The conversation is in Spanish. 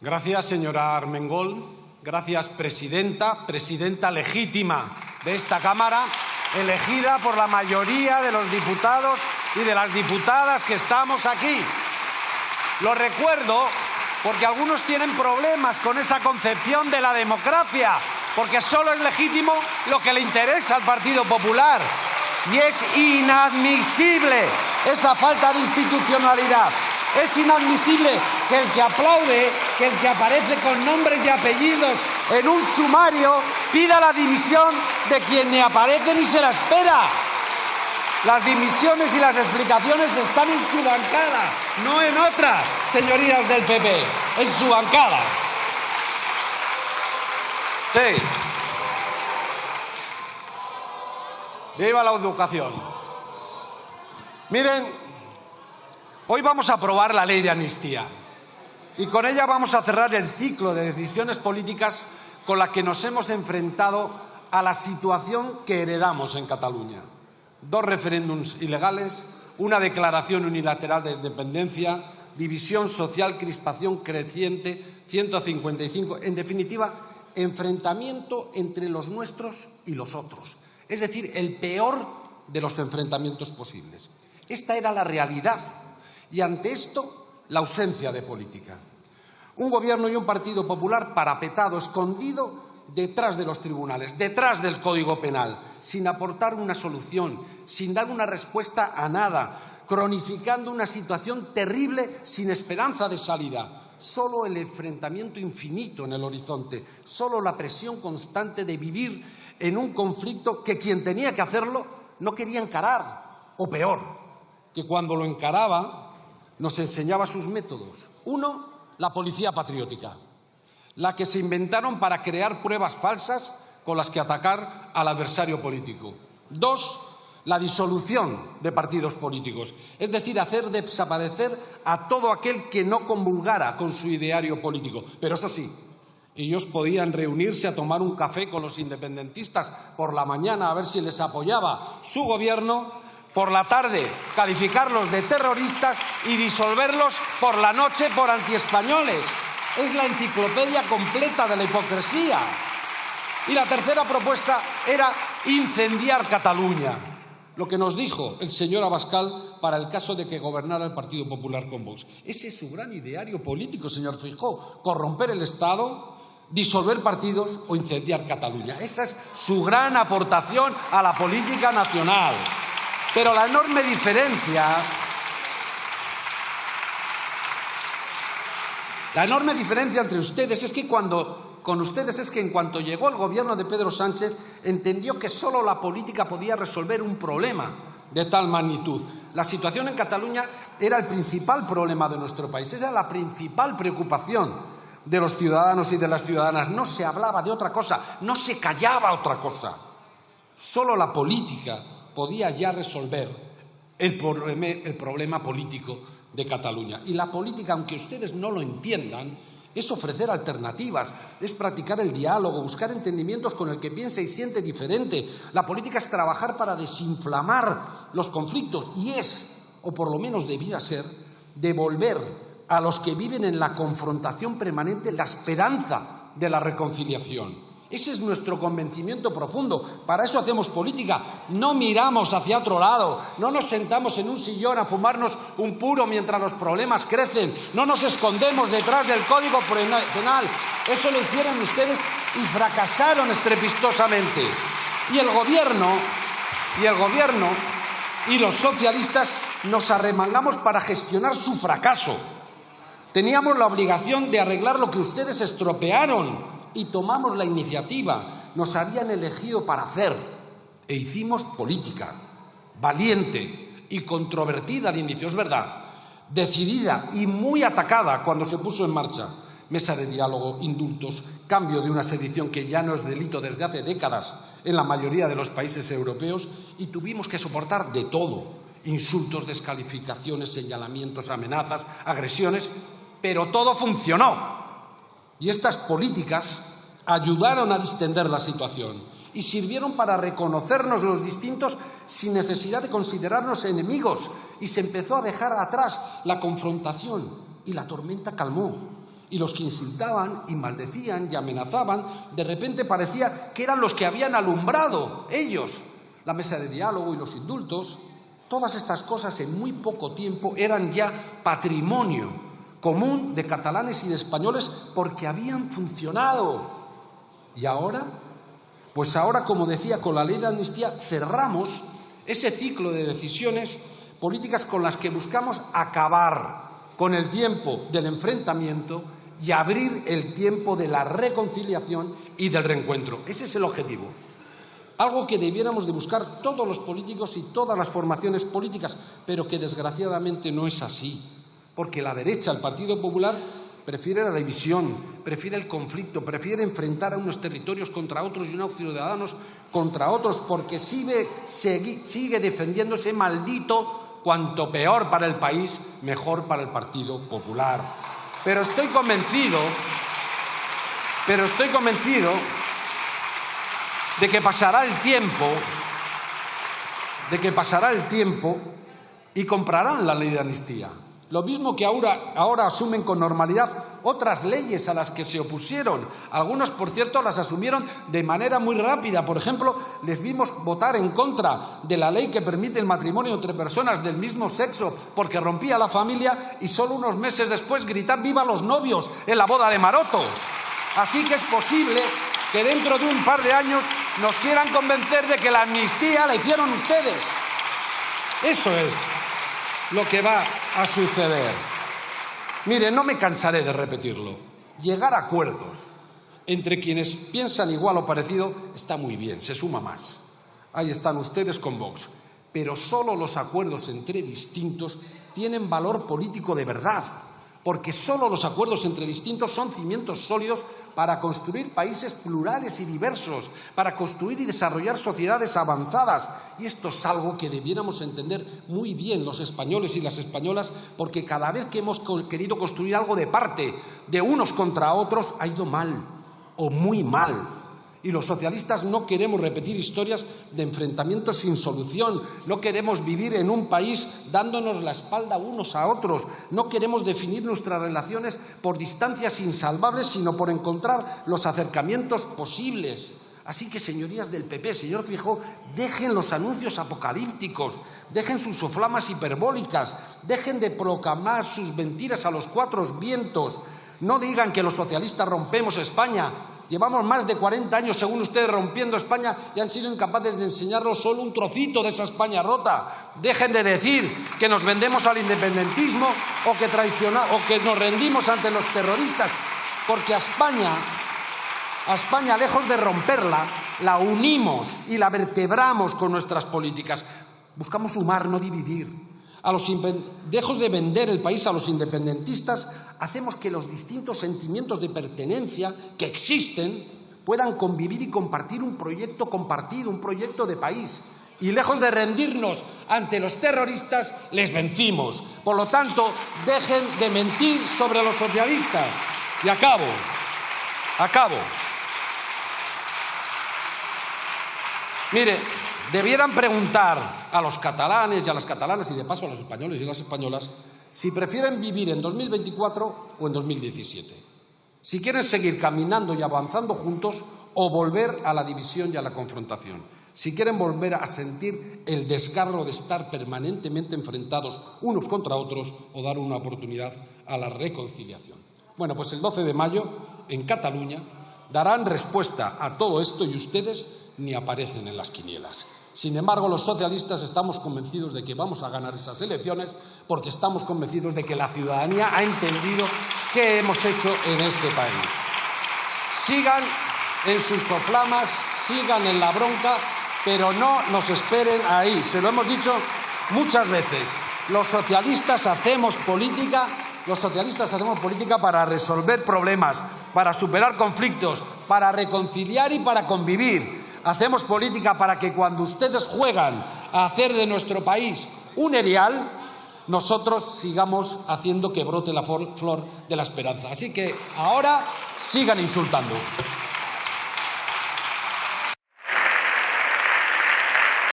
Gracias, señora Armengol. Gracias, presidenta legítima de esta Cámara, elegida por la mayoría de los diputados y de las diputadas que estamos aquí. Lo recuerdo porque algunos tienen problemas con esa concepción de la democracia, porque solo es legítimo lo que le interesa al Partido Popular. Y es inadmisible esa falta de institucionalidad. Es inadmisible que el que aplaude, que el que aparece con nombres y apellidos en un sumario, pida la dimisión de quien ni aparece ni se la espera. Las dimisiones y las explicaciones están en su bancada, no en otra, señorías del PP, en su bancada. Sí. Viva la educación. Miren, hoy vamos a aprobar la ley de amnistía y con ella vamos a cerrar el ciclo de decisiones políticas con la que nos hemos enfrentado a la situación que heredamos en Cataluña. 2 referéndums ilegales, una declaración unilateral de independencia, división social, crispación creciente, 155, en definitiva, enfrentamiento entre los nuestros y los otros. Es decir, el peor de los enfrentamientos posibles. Esta era la realidad y ante esto la ausencia de política. Un gobierno y un Partido Popular parapetado, escondido detrás de los tribunales, detrás del Código Penal, sin aportar una solución, sin dar una respuesta a nada, cronificando una situación terrible sin esperanza de salida. Solo el enfrentamiento infinito en el horizonte, solo la presión constante de vivir en un conflicto que quien tenía que hacerlo no quería encarar, o peor, que cuando lo encaraba nos enseñaba sus métodos. 1, la policía patriótica, la que se inventaron para crear pruebas falsas con las que atacar al adversario político. 2, la disolución de partidos políticos, es decir, hacer desaparecer a todo aquel que no comulgara con su ideario político. Pero eso sí, ellos podían reunirse a tomar un café con los independentistas por la mañana a ver si les apoyaba su gobierno, por la tarde calificarlos de terroristas y disolverlos por la noche por antiespañoles. Es la enciclopedia completa de la hipocresía. Y la tercera propuesta era incendiar Cataluña, lo que nos dijo el señor Abascal para el caso de que gobernara el Partido Popular con Vox. Ese es su gran ideario político, señor Feijóo, corromper el Estado, disolver partidos o incendiar Cataluña. Esa es su gran aportación a la política nacional. Pero la enorme diferencia entre ustedes es que en cuanto llegó el gobierno de Pedro Sánchez entendió que solo la política podía resolver un problema de tal magnitud. La situación en Cataluña era el principal problema de nuestro país, era la principal preocupación de los ciudadanos y de las ciudadanas. No se hablaba de otra cosa, no se callaba otra cosa. Solo la política podía ya resolver el problema político de Cataluña. Y la política, aunque ustedes no lo entiendan, es ofrecer alternativas, es practicar el diálogo, buscar entendimientos con el que piensa y siente diferente. La política es trabajar para desinflamar los conflictos y es, o por lo menos debía ser, devolver a los que viven en la confrontación permanente la esperanza de la reconciliación. Ese es nuestro convencimiento profundo. Para eso hacemos política. No miramos hacia otro lado. No nos sentamos en un sillón a fumarnos un puro mientras los problemas crecen. No nos escondemos detrás del Código Penal. Eso lo hicieron ustedes y fracasaron estrepitosamente. Y el gobierno y los socialistas nos arremangamos para gestionar su fracaso. Teníamos la obligación de arreglar lo que ustedes estropearon. Y tomamos la iniciativa, nos habían elegido para hacer, e hicimos política, valiente y controvertida al inicio, es verdad, decidida y muy atacada cuando se puso en marcha. Mesa de diálogo, indultos, cambio de una sedición que ya no es delito desde hace décadas en la mayoría de los países europeos y tuvimos que soportar de todo, insultos, descalificaciones, señalamientos, amenazas, agresiones, pero todo funcionó. Y estas políticas ayudaron a distender la situación y sirvieron para reconocernos los distintos sin necesidad de considerarnos enemigos. Y se empezó a dejar atrás la confrontación y la tormenta calmó. Y los que insultaban y maldecían y amenazaban, de repente parecía que eran los que habían alumbrado ellos la mesa de diálogo y los indultos. Todas estas cosas en muy poco tiempo eran ya patrimonio común de catalanes y de españoles porque habían funcionado. ¿Y ahora? Pues ahora, como decía, con la ley de amnistía cerramos ese ciclo de decisiones políticas con las que buscamos acabar con el tiempo del enfrentamiento y abrir el tiempo de la reconciliación y del reencuentro. Ese es el objetivo. Algo que debiéramos de buscar todos los políticos y todas las formaciones políticas, pero que desgraciadamente no es así, porque la derecha, el Partido Popular, prefiere la división, prefiere el conflicto, prefiere enfrentar a unos territorios contra otros y unos ciudadanos contra otros, porque sigue defendiendo ese maldito cuanto peor para el país, mejor para el Partido Popular. Pero estoy convencido de que pasará el tiempo y comprarán la ley de amnistía. Lo mismo que ahora asumen con normalidad otras leyes a las que se opusieron. Algunos, por cierto, las asumieron de manera muy rápida. Por ejemplo, les vimos votar en contra de la ley que permite el matrimonio entre personas del mismo sexo porque rompía la familia y solo unos meses después gritar ¡viva los novios! En la boda de Maroto. Así que es posible que dentro de un par de años nos quieran convencer de que la amnistía la hicieron ustedes. Eso es lo que va a suceder. Mire, no me cansaré de repetirlo. Llegar a acuerdos entre quienes piensan igual o parecido está muy bien, se suma más. Ahí están ustedes con Vox. Pero solo los acuerdos entre distintos tienen valor político de verdad, porque solo los acuerdos entre distintos son cimientos sólidos para construir países plurales y diversos, para construir y desarrollar sociedades avanzadas. Y esto es algo que debiéramos entender muy bien los españoles y las españolas, porque cada vez que hemos querido construir algo de parte de unos contra otros, ha ido mal o muy mal. Y los socialistas no queremos repetir historias de enfrentamientos sin solución, no queremos vivir en un país dándonos la espalda unos a otros, no queremos definir nuestras relaciones por distancias insalvables, sino por encontrar los acercamientos posibles. Así que, señorías del PP, señor Feijóo, dejen los anuncios apocalípticos, dejen sus soflamas hiperbólicas, dejen de proclamar sus mentiras a los cuatro vientos. No digan que los socialistas rompemos España. Llevamos más de 40 años, según ustedes, rompiendo España y han sido incapaces de enseñarnos solo un trocito de esa España rota. Dejen de decir que nos vendemos al independentismo o que nos rendimos ante los terroristas, porque a España, lejos de romperla, la unimos y la vertebramos con nuestras políticas. Buscamos sumar, no dividir. Lejos de vender el país a los independentistas, hacemos que los distintos sentimientos de pertenencia que existen puedan convivir y compartir un proyecto compartido, un proyecto de país. Y lejos de rendirnos ante los terroristas, les vencimos. Por lo tanto, dejen de mentir sobre los socialistas. Y acabo. Mire, debieran preguntar a los catalanes y a las catalanas, y de paso a los españoles y a las españolas, si prefieren vivir en 2024 o en 2017. Si quieren seguir caminando y avanzando juntos o volver a la división y a la confrontación. Si quieren volver a sentir el desgarro de estar permanentemente enfrentados unos contra otros o dar una oportunidad a la reconciliación. Bueno, pues el 12 de mayo, en Cataluña, darán respuesta a todo esto y ustedes ni aparecen en las quinielas. Sin embargo, los socialistas estamos convencidos de que vamos a ganar esas elecciones porque estamos convencidos de que la ciudadanía ha entendido qué hemos hecho en este país. Sigan en sus soflamas, sigan en la bronca, pero no nos esperen ahí. Se lo hemos dicho muchas veces. Los socialistas hacemos política para resolver problemas, para superar conflictos, para reconciliar y para convivir. Hacemos política para que cuando ustedes juegan a hacer de nuestro país un erial, nosotros sigamos haciendo que brote la flor de la esperanza. Así que ahora sigan insultando.